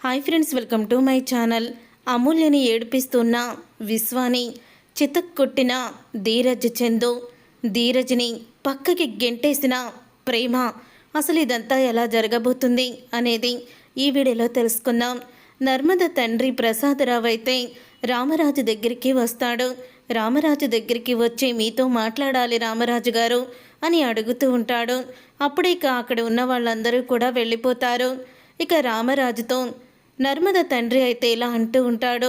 Hi friends, welcome to my channel. అమూల్యని ఏడిపిస్తున్న విశ్వాని చితక్కొట్టిన ధీరజ్ చందు, ధీరజ్ని పక్కకి గెంటేసిన ప్రేమ. అసలు ఇదంతా ఎలా జరగబోతుంది అనేది ఈ వీడియోలో తెలుసుకుందాం. నర్మద తండ్రి ప్రసాదరావు అయితే రామరాజు దగ్గరికి వస్తాడు. రామరాజు దగ్గరికి వచ్చి మీతో మాట్లాడాలి రామరాజు గారు అని అడుగుతూ ఉంటాడు. అప్పుడే అక్కడ ఉన్న వాళ్ళందరూ కూడా వెళ్ళిపోతారు. ఇక రామరాజుతో నర్మద తండ్రి అయితే ఇలా అంటూ ఉంటాడు,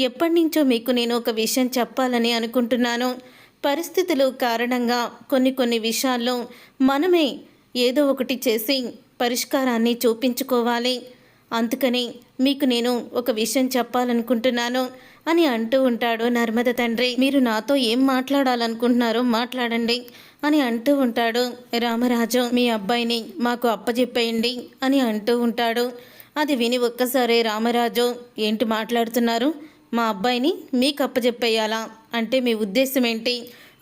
ఎప్పటి నుంచో మీకు నేను ఒక విషయం చెప్పాలని అనుకుంటున్నాను. పరిస్థితులు కారణంగా కొన్ని విషయాల్లో మనమే ఏదో ఒకటి చేసి పరిష్కారాన్ని చూపించుకోవాలి. అందుకని మీకు నేను ఒక విషయం చెప్పాలనుకుంటున్నాను అని అంటూ ఉంటాడు నర్మద తండ్రి. మీరు నాతో ఏం మాట్లాడాలనుకుంటున్నారో మాట్లాడండి అని అంటూ ఉంటాడు రామరాజు. మీ అబ్బాయిని మాకు అప్పచెప్పేయండి అని అంటూ ఉంటాడు. అది విని ఒక్కసారే రామరాజు, ఏంటి మాట్లాడుతున్నారు? మా అబ్బాయిని మీకు అప్పచెప్పేయాలా అంటే మీ ఉద్దేశం ఏంటి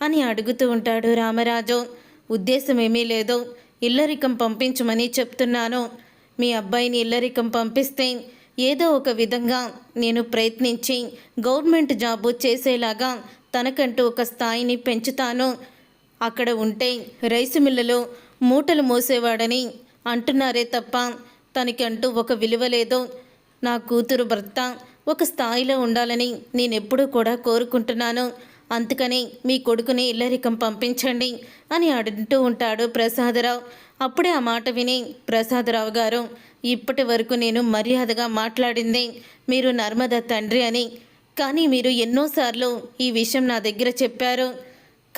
అని అడుగుతూ ఉంటాడు రామరాజు. ఉద్దేశం ఏమీ లేదు, ఇల్లరికం పంపించమని చెప్తున్నాను. మీ అబ్బాయిని ఇల్లరికం పంపిస్తే ఏదో ఒక విధంగా నేను ప్రయత్నించి గవర్నమెంట్ జాబు చేసేలాగా తనకంటూ ఒక స్థాయిని పెంచుతాను. అక్కడ ఉంటే రైసు మిల్లులో మూటలు మోసేవాడని అంటున్నారే తప్ప తనకంటూ ఒక విలువ లేదు. నా కూతురు భర్త ఒక స్థాయిలో ఉండాలని నేనెప్పుడూ కూడా కోరుకుంటున్నాను. అందుకని మీ కొడుకుని ఇల్లరికం పంపించండి అని అంటూ ఉంటాడు ప్రసాదరావు. అప్పుడే ఆ మాట విని, ప్రసాదరావు గారు, ఇప్పటి వరకు నేను మర్యాదగా మాట్లాడింది మీరు నర్మద తండ్రి అని, కానీ మీరు ఎన్నోసార్లు ఈ విషయం నా దగ్గర చెప్పారు.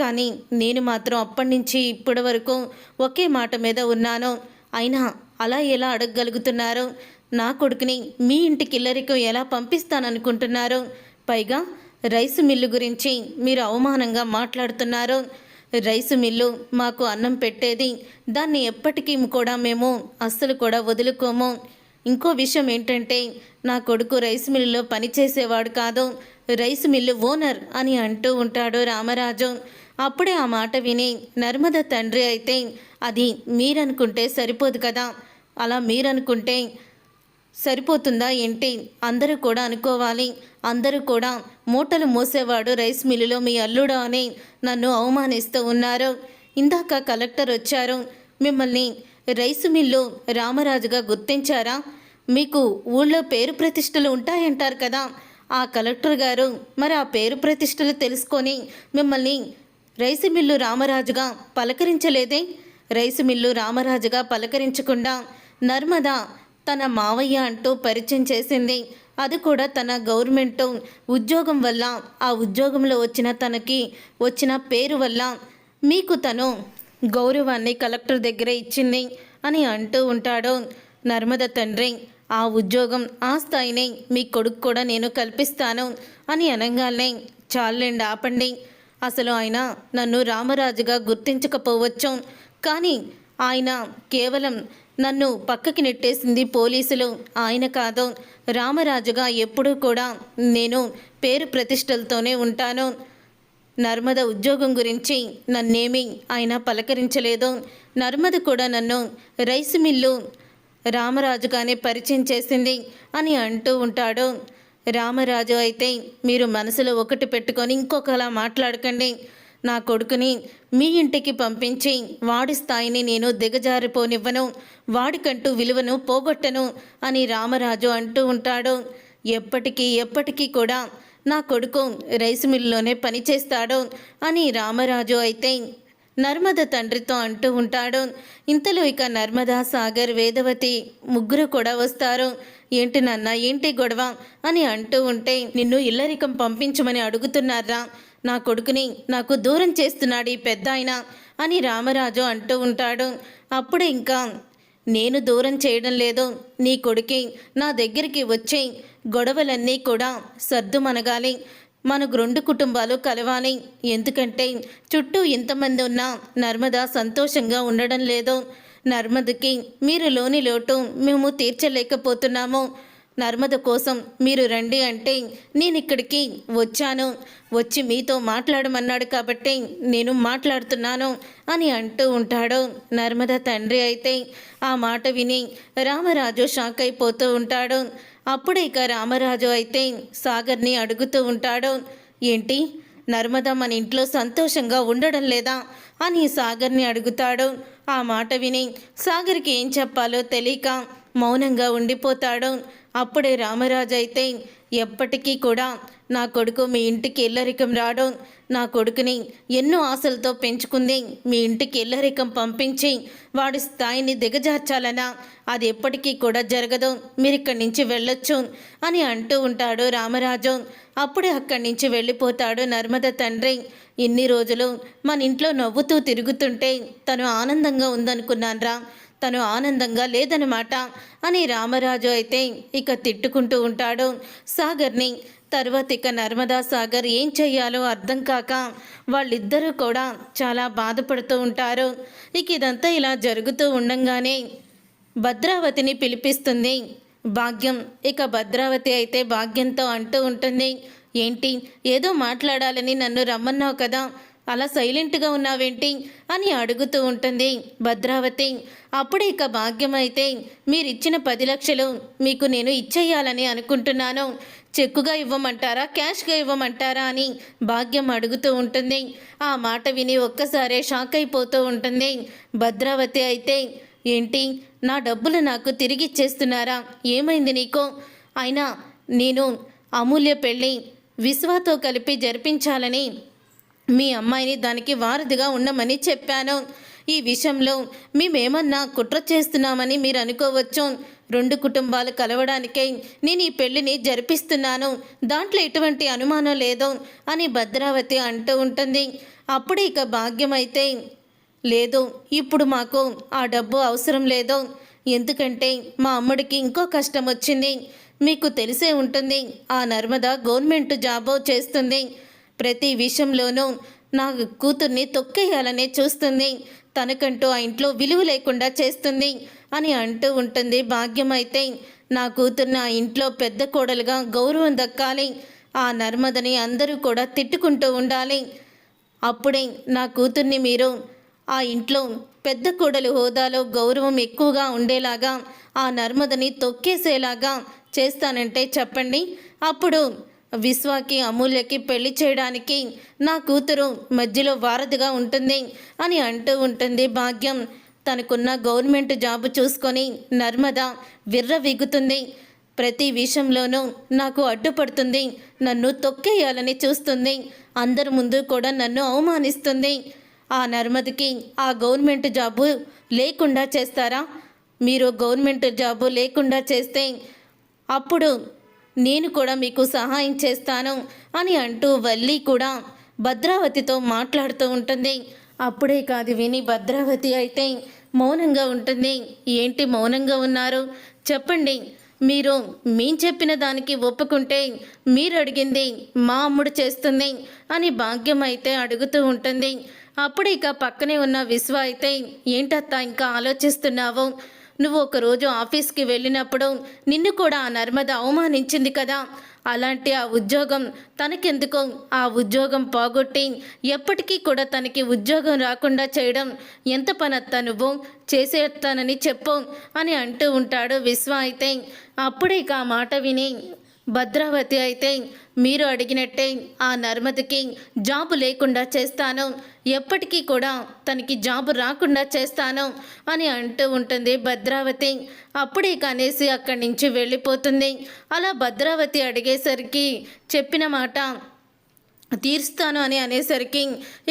కానీ నేను మాత్రం అప్పటి నుంచి ఇప్పటి వరకు ఒకే మాట మీద ఉన్నాను. అయినా అలా ఎలా అడగగలుగుతున్నారు? నా కొడుకుని మీ ఇంటికి ఇల్లరికం ఎలా పంపిస్తాననుకుంటున్నారు? పైగా రైసు మిల్లు గురించి మీరు అవమానంగా మాట్లాడుతున్నారు. రైసు మిల్లు మాకు అన్నం పెట్టేది, దాన్ని ఎప్పటికీ కూడా మేము అస్సలు కూడా వదులుకోము. ఇంకో విషయం ఏంటంటే నా కొడుకు రైసు మిల్లులో పనిచేసేవాడు కాదు, రైసు మిల్లు ఓనర్ అని అంటూ ఉంటాడు రామరాజు. అప్పుడే ఆ మాట విని నర్మద తండ్రి అయితే, అది మీరనుకుంటే సరిపోదు కదా, అలా మీరనుకుంటే సరిపోతుందా ఏంటి? అందరూ కూడా అనుకోవాలి. అందరూ కూడా మూటలు మోసేవాడు రైస్ మిల్లులో మీ అల్లుడు అని నన్ను అవమానిస్తూ ఉన్నారు. ఇందాక కలెక్టర్ వచ్చారు, మిమ్మల్ని రైసు మిల్లు రామరాజుగా గుర్తించారా? మీకు ఊళ్ళో పేరు ప్రతిష్టలు ఉంటాయంటారు కదా, ఆ కలెక్టర్ గారు మరి ఆ పేరు ప్రతిష్టలు తెలుసుకొని మిమ్మల్ని రైసు మిల్లు రామరాజుగా పలకరించలేదే? రైసు మిల్లు రామరాజుగా పలకరించకుండా నర్మద తన మావయ్య అంటూ పరిచయం చేసింది. అది కూడా తన గవర్నమెంట్ ఉద్యోగం వల్ల, ఆ ఉద్యోగంలో వచ్చిన తనకి వచ్చిన పేరు వల్ల మీకు తను గౌరవాన్ని కలెక్టర్ దగ్గర ఇచ్చింది అని అంటూ ఉంటాడు నర్మద తండ్రి. ఆ ఉద్యోగం, ఆ స్థాయిని మీ కొడుకు కూడా నేను కల్పిస్తాను అని అనగానే, చాలండి ఆపండి. అసలు ఆయన నన్ను రామరాజుగా గుర్తించకపోవచ్చు, కానీ ఆయన కేవలం నన్ను పక్కకి నెట్టేసింది పోలీసులు, ఆయన కాదు. రామరాజుగా ఎప్పుడూ కూడా నేను పేరు ప్రతిష్టలతోనే ఉంటాను. నర్మద ఉద్యోగం గురించి నన్నేమీ ఆయన పలకరించలేదు. నర్మద కూడా నన్ను రైసు మిల్లు రామరాజుగానే పరిచయం చేసింది అని అంటూ ఉంటాడు రామరాజు. అయితే మీరు మనసులో ఒకటి పెట్టుకొని ఇంకొకలా మాట్లాడకండి. నా కొడుకుని మీ ఇంటికి పంపించి వాడి స్థాయిని నేను దిగజారిపోనివ్వను, వాడికంటూ విలువను పోగొట్టను అని రామరాజు అంటూ ఉంటాడు. ఎప్పటికీ కూడా నా కొడుకు రైసు మిల్లులోనే పనిచేస్తాడు అని రామరాజు అయితే నర్మద తండ్రితో అంటూ ఉంటాడు. ఇంతలో ఇక నర్మద, సాగర్, వేదవతి ముగ్గురు కూడా వస్తారు. ఏంటి నాన్న, ఏంటి గొడవ అని అంటూ ఉంటే, నిన్ను ఇల్లరికం పంపించమని అడుగుతున్నారా? నా కొడుకుని నాకు దూరం చేస్తున్నాడు ఈ పెద్ద ఆయన అని రామరాజు అంటూ ఉంటాడు. అప్పుడు ఇంకా, నేను దూరం చేయడం లేదు, నీ కొడుకి నా దగ్గరికి వచ్చి గొడవలన్నీ కూడా సర్దుమనగాలి, మనకు 2 కుటుంబాలు కలవాలి. ఎందుకంటే చుట్టూ ఇంతమంది ఉన్నా నర్మద సంతోషంగా ఉండడం లేదు. నర్మదకి మీరు లోని లోటు మేము తీర్చలేకపోతున్నాము. నర్మద కోసం మీరు రండి అంటే నేను ఇక్కడికి వచ్చాను, వచ్చి మీతో మాట్లాడమన్నాడు కాబట్టి నేను మాట్లాడుతున్నాను అని అంటూ ఉంటాడు. నర్మద తండ్రి అయితే ఆ మాట విని రామరాజు షాక్ అయిపోతూ ఉంటాడు. అప్పుడు ఇక రామరాజు అయితే సాగర్ని అడుగుతూ ఉంటాడు, ఏంటి నర్మద మన ఇంట్లో సంతోషంగా ఉండడం లేదా అని సాగర్ని అడుగుతాడు. ఆ మాట విని సాగర్కి ఏం చెప్పాలో తెలియక మౌనంగా ఉండిపోతాడు. అప్పుడే రామరాజు అయితే ఎప్పటికీ కూడా నా కొడుకు మీ ఇంటికి ఇల్లరికం రాడు, నా కొడుకుని ఎన్నో ఆశలతో పెంచుకుంది మీ ఇంటికి ఇల్లరికం పంపించి వాడి స్థాయిని దిగజార్చాలనా, అది ఎప్పటికీ కూడా జరగదు, మీరు ఇక్కడి నుంచి వెళ్ళొచ్చు అని అంటూ ఉంటాడు రామరాజు. అప్పుడే అక్కడి నుంచి వెళ్ళిపోతాడు నర్మద తండ్రి. ఇన్ని రోజులు మన ఇంట్లో నవ్వుతూ తిరుగుతుంటే తను ఆనందంగా ఉందనుకున్నాన్రా, తను ఆనందంగా లేదనమాట అని రామరాజు అయితే ఇక తిట్టుకుంటూ ఉంటాడు సాగర్ని. తర్వాత ఇక నర్మదా సాగర్ ఏం చెయ్యాలో అర్థం కాక వాళ్ళిద్దరూ కూడా చాలా బాధపడుతూ ఉంటారు. ఇక ఇదంతా ఇలా జరుగుతూ ఉండంగానే భద్రావతిని పిలిపిస్తుంది భాగ్యం. ఇక భద్రావతి అయితే భాగ్యంతో అంటూ ఉంటుంది, ఏంటి ఏదో మాట్లాడాలని నన్ను రమ్మన్నావు కదా, అలా సైలెంట్గా ఉన్నావేంటి అని అడుగుతూ ఉంటుంది భద్రావతి. అప్పుడే ఇక భాగ్యం అయితే మీరిచ్చిన 10 లక్షలు మీకు నేను ఇచ్చేయాలని అనుకుంటున్నాను, చెక్కుగా ఇవ్వమంటారా క్యాష్గా ఇవ్వమంటారా అని భాగ్యం అడుగుతూ ఉంటుంది. ఆ మాట విని ఒక్కసారే షాక్ అయిపోతూ ఉంటుంది భద్రావతి అయితే, ఏంటి నా డబ్బులు నాకు తిరిగి ఇచ్చేస్తున్నారా, ఏమైంది నీకు, అయినా నేను అమూల్య పెళ్ళి విశ్వాతో కలిపి జరిపించాలని మీ అమ్మాయిని దానికి వారధిగా ఉండమని చెప్పాను. ఈ విషయంలో మేమేమన్నా కుట్ర చేస్తున్నామని మీరు అనుకోవచ్చు, 2 కుటుంబాలు కలవడానికే నేను ఈ పెళ్లిని జరిపిస్తున్నాను, దాంట్లో ఎటువంటి అనుమానం లేదు అని భద్రావతి అంటూ ఉంటుంది. అప్పుడు ఇక భాగ్యం అయితే, లేదు ఇప్పుడు మాకు ఆ డబ్బు అవసరం లేదు, ఎందుకంటే మా అమ్మడికి ఇంకో కష్టం వచ్చింది, మీకు తెలిసే ఉంటుంది ఆ నర్మద గవర్నమెంట్ జాబ్ చేస్తుంది, ప్రతి విషయంలోనూ నా కూతుర్ని తొక్కేయాలనే చూస్తుంది, తనకంటూ ఆ ఇంట్లో విలువ లేకుండా చేస్తుంది అని అంటూ ఉంటుంది భాగ్యం అయితే, నా కూతుర్ని ఆ ఇంట్లో పెద్ద కోడలుగా గౌరవం దక్కాలి, ఆ నర్మదని అందరూ కూడా తిట్టుకుంటూ ఉండాలి, అప్పుడే నా కూతుర్ని మీరు ఆ ఇంట్లో పెద్ద కోడలు హోదాలో గౌరవం ఎక్కువగా ఉండేలాగా ఆ నర్మదని తొక్కేసేలాగా చేస్తానంటే చెప్పండి, అప్పుడు విశ్వాకి అమూల్యకి పెళ్లి చేయడానికి నా కూతురు మధ్యలో వారధిగా ఉంటుంది అని అంటూ ఉంటుంది భాగ్యం. తనకున్న గవర్నమెంట్ జాబ్ చూసుకొని నర్మద విర్రవీగుతుంది, ప్రతి విషయంలోనూ నాకు అడ్డుపడుతుంది, నన్ను తొక్కేయాలని చూస్తుంది, అందరి ముందు కూడా నన్ను అవమానిస్తుంది, ఆ నర్మదకి ఆ గవర్నమెంట్ జాబు లేకుండా చేస్తారా, మీరు గవర్నమెంట్ జాబు లేకుండా చేస్తే అప్పుడు నేను కూడా మీకు సహాయం చేస్తాను అని అంటూ వల్లి కూడా భద్రావతితో మాట్లాడుతూ ఉంటుంది. అప్పుడే కాదు విని భద్రావతి అయితే మౌనంగా ఉంటుంది. ఏంటి మౌనంగా ఉన్నారు, చెప్పండి, మీరు మేము చెప్పిన దానికి ఒప్పుకుంటే మీరు అడిగింది మా అమ్ముడు చేస్తుంది అని భాగ్యం అయితే అడుగుతూ ఉంటుంది. అప్పుడు ఇక పక్కనే ఉన్న విశ్వ అయితే, ఏంటత్తా ఇంకా ఆలోచిస్తున్నావు, నువ్వు ఒకరోజు ఆఫీస్కి వెళ్ళినప్పుడు నిన్ను కూడా ఆ నర్మద అవమానించింది కదా, అలాంటి ఆ ఉద్యోగం తనకెందుకో ఆ ఉద్యోగం పోగొట్టి ఎప్పటికీ కూడా తనకి ఉద్యోగం రాకుండా చేయడం ఎంత పనత్తా, నువ్వు చేసేస్తానని చెప్పు అని అంటూ ఉంటాడు విశ్వ అయితే. అప్పుడే ఇక ఆ మాట విని భద్రావతి అయితే, మీరు అడిగినట్టే ఆ నర్మదకి జాబు లేకుండా చేస్తాను, ఎప్పటికీ కూడా తనకి జాబు రాకుండా చేస్తాను అని అంటూ ఉంటుంది భద్రావతి. అప్పుడే కనేసి అక్కడి నుంచి వెళ్ళిపోతుంది. అలా భద్రావతి అడిగేసరికి చెప్పిన మాట తీరుస్తాను అని అనేసరికి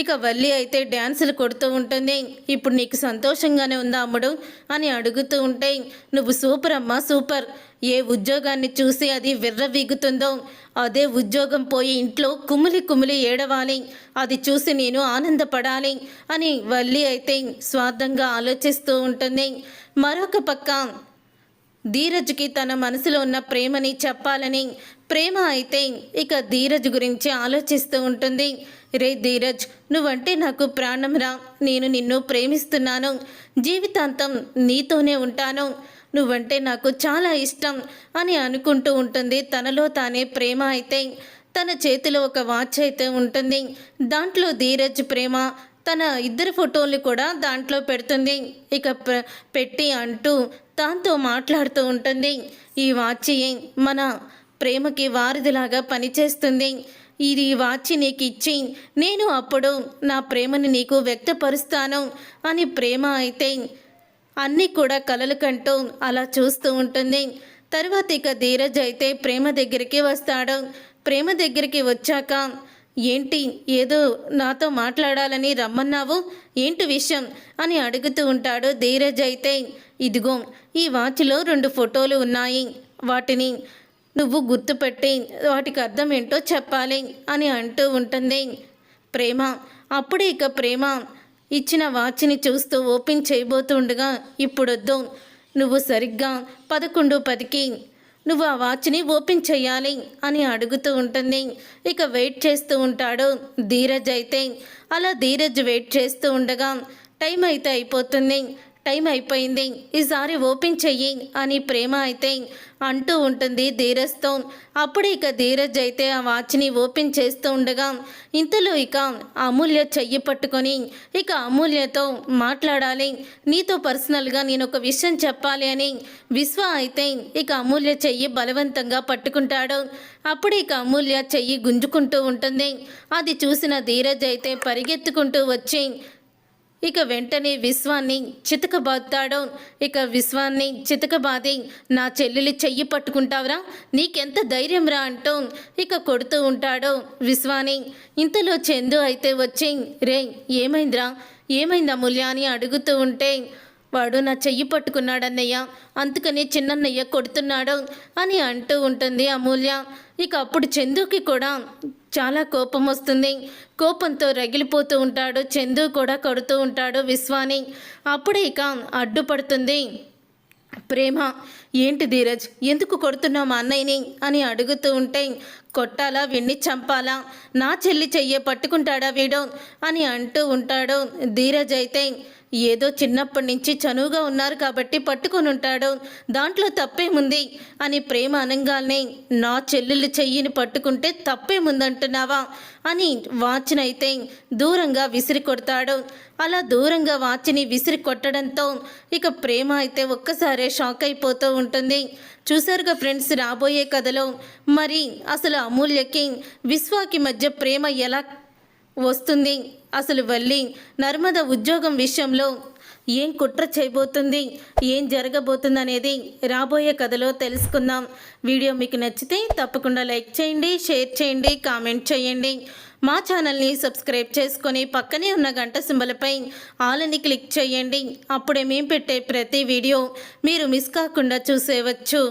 ఇక వల్లి అయితే డ్యాన్సులు కొడుతూ ఉంటుంది. ఇప్పుడు నీకు సంతోషంగానే ఉందా అమ్ముడు అని అడుగుతూ ఉంటే, నువ్వు సూపర్ అమ్మా సూపర్, ఏ ఉద్యోగాన్ని చూసి అది విర్రవీగుతుందో అదే ఉద్యోగం పోయి ఇంట్లో కుమిలి కుమిలి ఏడవాలి, అది చూసి నేను ఆనందపడాలి అని వల్లి అయితే స్వార్థంగా ఆలోచిస్తూ ఉంటుంది. మరొక పక్క ధీరజ్కి తన మనసులో ఉన్న ప్రేమని చెప్పాలని ప్రేమ అయితే ఇక ధీరజ్ గురించి ఆలోచిస్తూ ఉంటుంది. రే ధీరజ్, నువ్వంటే నాకు ప్రాణం రా, నేను నిన్ను ప్రేమిస్తున్నాను, జీవితాంతం నీతోనే ఉంటాను, నువ్వంటే నాకు చాలా ఇష్టం అని అనుకుంటూ ఉంటుంది. తనలో తానే ప్రేమ అయితే తన చేతిలో ఒక వాచ్ అయితే ఉంటుంది. దాంట్లో ధీరజ్ ప్రేమ తన ఇద్దరు ఫోటోలు కూడా దాంట్లో పెడుతుంది. ఇక పెట్టి అంటూ దాంతో మాట్లాడుతూ ఉంటుంది. ఈ వాచ్ మన ప్రేమకి వారధిలాగా పనిచేస్తుంది. ఇది వాచ్ నీకు ఇచ్చి నేను అప్పుడు నా ప్రేమని నీకు వ్యక్తపరుస్తాను అని ప్రేమ అయితే అన్నీ కూడా కలలు కంటూ అలా చూస్తూ ఉంటుంది. తర్వాత ఇక ధీరజ్ అయితే ప్రేమ దగ్గరికి వస్తాడు. ప్రేమ దగ్గరికి వచ్చాక ఏంటి ఏదో నాతో మాట్లాడాలని రమ్మన్నావు, ఏంటి విషయం అని అడుగుతూ ఉంటాడు. ధీరజ్ అయితే ఇదిగో ఈ వాచ్లో 2 ఫోటోలు ఉన్నాయి, వాటిని నువ్వు గుర్తుపెట్టి వాటికి అర్థం ఏంటో చెప్పాలి అని అంటూ ఉంటుంది ప్రేమ. అప్పుడే ఇక ప్రేమ ఇచ్చిన వాచ్ని చూస్తూ ఓపెన్ చేయబోతుండగా ఇప్పుడొద్దు, నువ్వు సరిగ్గా 11:10కి నువ్వు ఆ వాచ్ని ఓపెన్ చేయాలి అని అడుగుతూ ఉంటుంది. ఇక వెయిట్ చేస్తూ ఉంటాడు ధీరజ్ అయితే. అలా ధీరజ్ వెయిట్ చేస్తూ ఉండగా టైం అయితే అయిపోతుంది. టైం అయిపోయింది, ఈసారి ఓపెన్ చెయ్యి అని ప్రేమ అయితే అంటూ ఉంటుంది ధీరజ్తో. అప్పుడు ఇక ధీరజ్ అయితే ఆ వాచ్ని ఓపెన్ చేస్తూ ఉండగా ఇంతలో ఇక అమూల్య చెయ్యి పట్టుకొని ఇక అమూల్యతో మాట్లాడాలి, నీతో పర్సనల్గా నేను ఒక విషయం చెప్పాలి అని విశ్వ అయితే ఇక అమూల్య చెయ్యి బలవంతంగా పట్టుకుంటాడు. అప్పుడు ఇక అమూల్య చెయ్యి గుంజుకుంటూ ఉంటుంది. అది చూసిన ధీరజ్ అయితే పరిగెత్తుకుంటూ వచ్చి ఇక వెంటనే విశ్వాన్ని చితకబాదుతాడు. ఇక విశ్వాన్ని చితకబాది నా చెల్లెలి చెయ్యి పట్టుకుంటావురా, నీకెంత ధైర్యం రా అంటూ ఇక కొడుతూ ఉంటాడు విశ్వాని. ఇంతలో చందు అయితే వచ్చి రే ఏమైందిరా, ఏమైంది అమూల్య అని అడుగుతూ ఉంటే వాడు నా చెయ్యి పట్టుకున్నాడన్నయ్య, అందుకని చిన్నన్నయ్య కొడుతున్నాడు అని అంటూ ఉంటుంది అమూల్య. ఇక అప్పుడు చందుకి కూడా చాలా కోపం వస్తుంది. కోపంతో రగిలిపోతూ ఉంటాడు. చందు కూడా కొడుతూ ఉంటాడు విశ్వాని. అప్పుడే ఇక అడ్డుపడుతుంది ప్రేమ. ఏంటి ధీరజ్, ఎందుకు కొడుతున్నావు మా అన్నయ్యని అని అడుగుతూ ఉంటే కొట్టాలా, వీడిని చంపాలా, నా చెల్లి చెయ్యే పట్టుకుంటాడా వీడు అని అంటూ ఉంటాడు ధీరజ్ అయితే. ఏదో చిన్నప్పటి నుంచి చనువుగా ఉన్నారు కాబట్టి పట్టుకొని ఉంటాడు, దాంట్లో తప్పేముంది అని ప్రేమ అనంగానే నా చెల్లెలు చెయ్యిని పట్టుకుంటే తప్పేముందంటున్నావా అని వాచ్నైతే దూరంగా విసిరి కొడతాడు. అలా దూరంగా వాచ్ని విసిరి కొట్టడంతో ఇక ప్రేమ అయితే ఒక్కసారే షాక్ అయిపోతూ ఉంటుంది. చూసారుగా ఫ్రెండ్స్, రాబోయే కథలో మరి అసలు అమూల్యకి విశ్వాకి మధ్య ప్రేమ ఎలా వస్తుంది, అసలు వల్లి నర్మద ఉద్యోగం విషయంలో ఏం కుట్ర చేయబోతుంది, ఏం జరగబోతుంది అనేది రాబోయే కథలో తెలుసుకుందాం. వీడియో మీకు నచ్చితే తప్పకుండా లైక్ చేయండి, షేర్ చేయండి, కామెంట్ చేయండి. మా ఛానల్ని సబ్స్క్రైబ్ చేసుకొని పక్కనే ఉన్న గంట సింబలపై ఆల్ అని క్లిక్ చేయండి. అప్పుడే మేము పెట్టే ప్రతి వీడియో మీరు మిస్ కాకుండా చూసేవచ్చు.